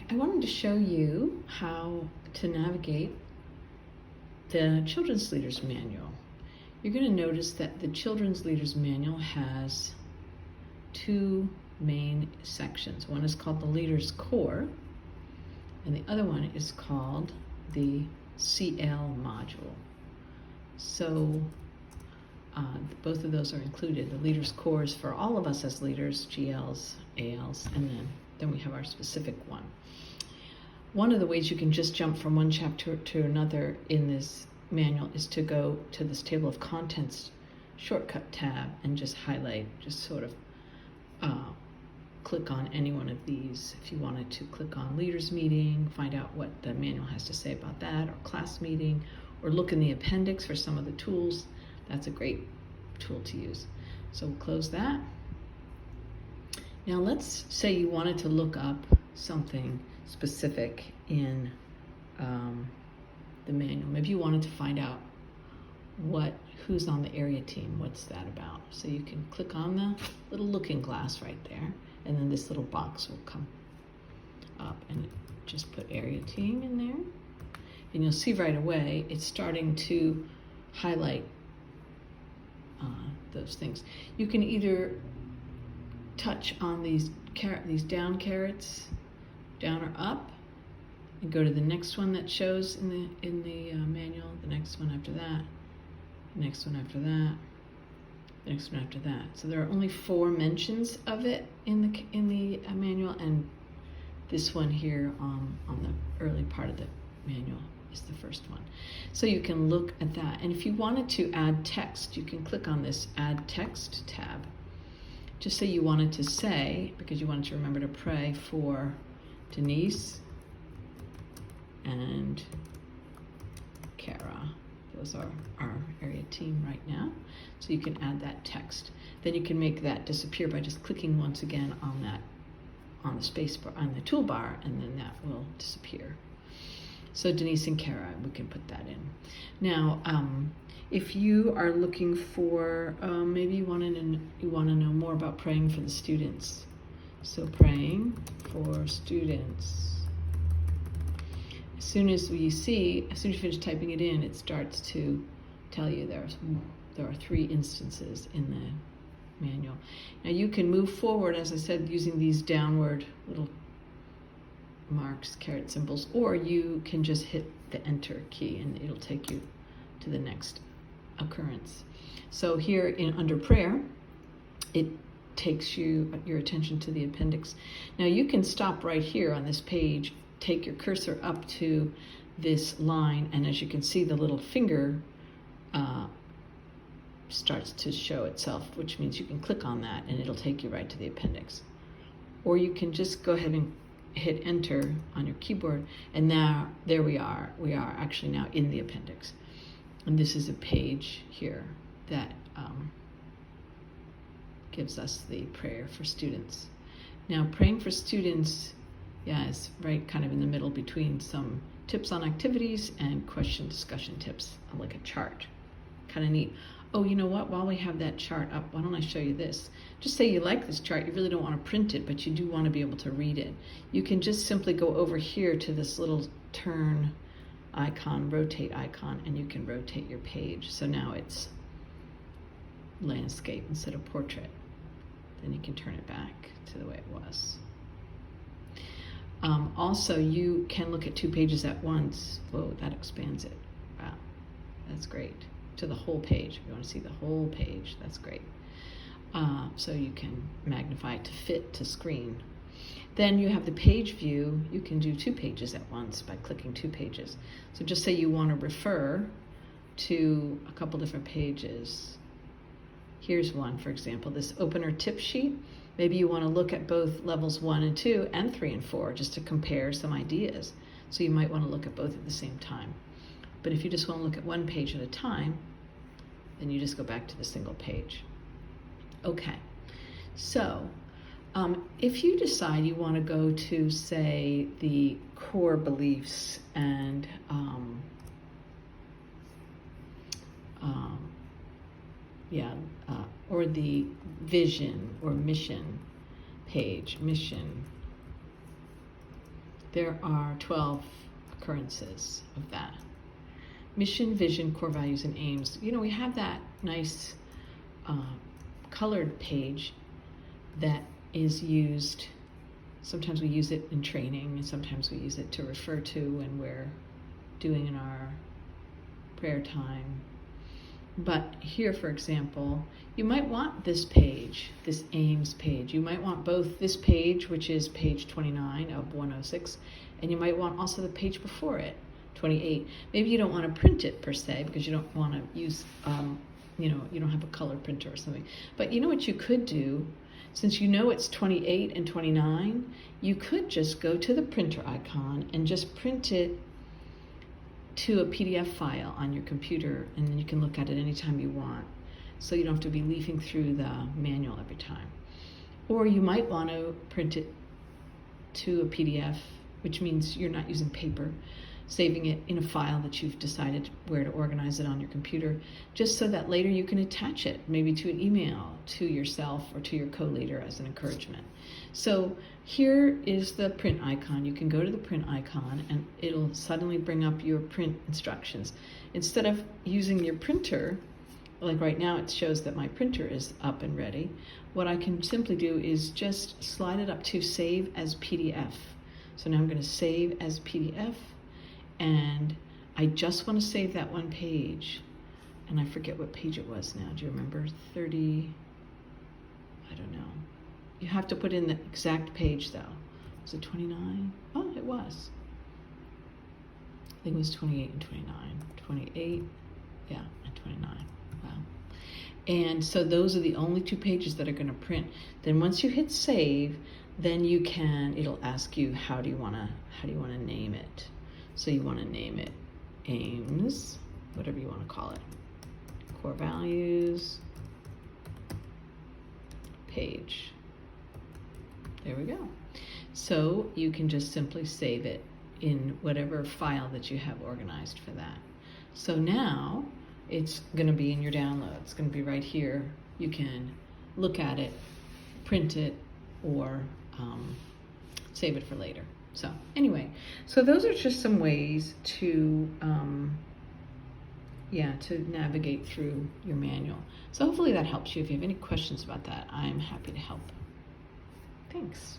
I wanted to show you how to navigate the Children's Leaders Manual. You're going to notice that the Children's Leaders Manual has two main sections. One is called the Leaders Core, and the other one is called the CL module. So both of those are included. The Leaders Core is for all of us as leaders, GLs, ALs, and then we have our specific one. One of the ways you can just jump from one chapter to another in this manual is to go to this table of contents shortcut tab and just highlight, just sort of click on any one of these. If you wanted to click on leaders meeting, find out what the manual has to say about that, or class meeting, or look in the appendix for some of the tools, that's a great tool to use. So we'll close that. Now let's say you wanted to look up something specific in the manual. Maybe you wanted to find out who's on the area team, what's that about. So you can click on the little looking glass right there, and then this little box will come up, and just put area team in there. And you'll see right away it's starting to highlight those things. You can either touch on these down carrots, down or up, and go to the next one that shows in the manual, the next one after that, the next one after that, the next one after that. So there are only 4 mentions of it in the manual, and this one here on the early part of the manual is the first one. So you can look at that, and if you wanted to add text, you can click on this Add Text tab. Just say you wanted to say, because you wanted to remember to pray for Denise and Kara. Those are our area team right now. So you can add that text. Then you can make that disappear by just clicking once again on the space bar, on the toolbar, and then that will disappear. So Denise and Kara, we can put that in. Now, if you are looking for, maybe you want to know more about praying for the students. So praying for students. As soon as you finish typing it in, it starts to tell you there are 3 instances in the manual. Now you can move forward, as I said, using these downward little marks, caret symbols, or you can just hit the enter key and it'll take you to the next occurrence. So here under prayer, it takes your attention to the appendix. Now you can stop right here on this page, take your cursor up to this line, and as you can see, the little finger starts to show itself, which means you can click on that and it'll take you right to the appendix. Or you can just go ahead and hit enter on your keyboard, and now there we are actually now in the appendix. And this is a page here that gives us the prayer for students. Now praying for students, is right kind of in the middle between some tips on activities and question discussion tips, like a chart. Kind of neat. Oh, you know what? While we have that chart up, why don't I show you this? Just say you like this chart, you really don't want to print it, but you do want to be able to read it. You can just simply go over here to this little turn icon, rotate icon, and you can rotate your page. So now it's landscape instead of portrait. Then you can turn it back to the way it was. Also, you can look at 2 pages at once. Whoa, that expands it. Wow, that's great. To the whole page. If you want to see the whole page, that's great. So you can magnify it to fit to screen. Then you have the page view. You can do 2 pages at once by clicking 2 pages. So just say you want to refer to a couple different pages. Here's one, for example, this opener tip sheet. Maybe you want to look at both levels 1 and 2 and 3 and 4 just to compare some ideas. So you might want to look at both at the same time. But if you just want to look at 1 page at a time, then you just go back to the single page. Okay, so if you decide you want to go to, say, the core beliefs and or the vision or mission page, mission, there are 12 occurrences of that. Mission, vision, core values, and aims. You know, we have that nice colored page that is used. Sometimes we use it in training, and sometimes we use it to refer to when we're doing in our prayer time. But here, for example, you might want this page, this aims page. You might want both this page, which is page 29 of 106, and you might want also the page before it, 28. Maybe you don't want to print it per se because you don't want to use, you don't have a color printer or something. But you know what you could do? Since you know it's 28 and 29, you could just go to the printer icon and just print it to a PDF file on your computer, and then you can look at it anytime you want. So you don't have to be leafing through the manual every time. Or you might want to print it to a PDF, which means you're not using paper, saving it in a file that you've decided where to organize it on your computer, just so that later you can attach it, maybe to an email to yourself or to your co-leader as an encouragement. So here is the print icon. You can go to the print icon and it'll suddenly bring up your print instructions. Instead of using your printer, like right now it shows that my printer is up and ready, what I can simply do is just slide it up to save as PDF. So now I'm going to save as PDF, and I just want to save that one page, and I forget what page it was now. Do you remember? 30, I don't know. You have to put in the exact page though. Was it 29? Oh, it was. I think it was 28 and 29. 28, yeah, and 29. Wow. And so those are the only two pages that are going to print. Then once you hit save, then you can, it'll ask you how do you want to name it. So you want to name it aims, whatever you want to call it. Core values, page. There we go. So you can just simply save it in whatever file that you have organized for that. So now it's going to be in your download. It's going to be right here. You can look at it, print it, or save it for later. So anyway, so those are just some ways to to navigate through your manual. So hopefully that helps you. If you have any questions about that, I'm happy to help. Thanks.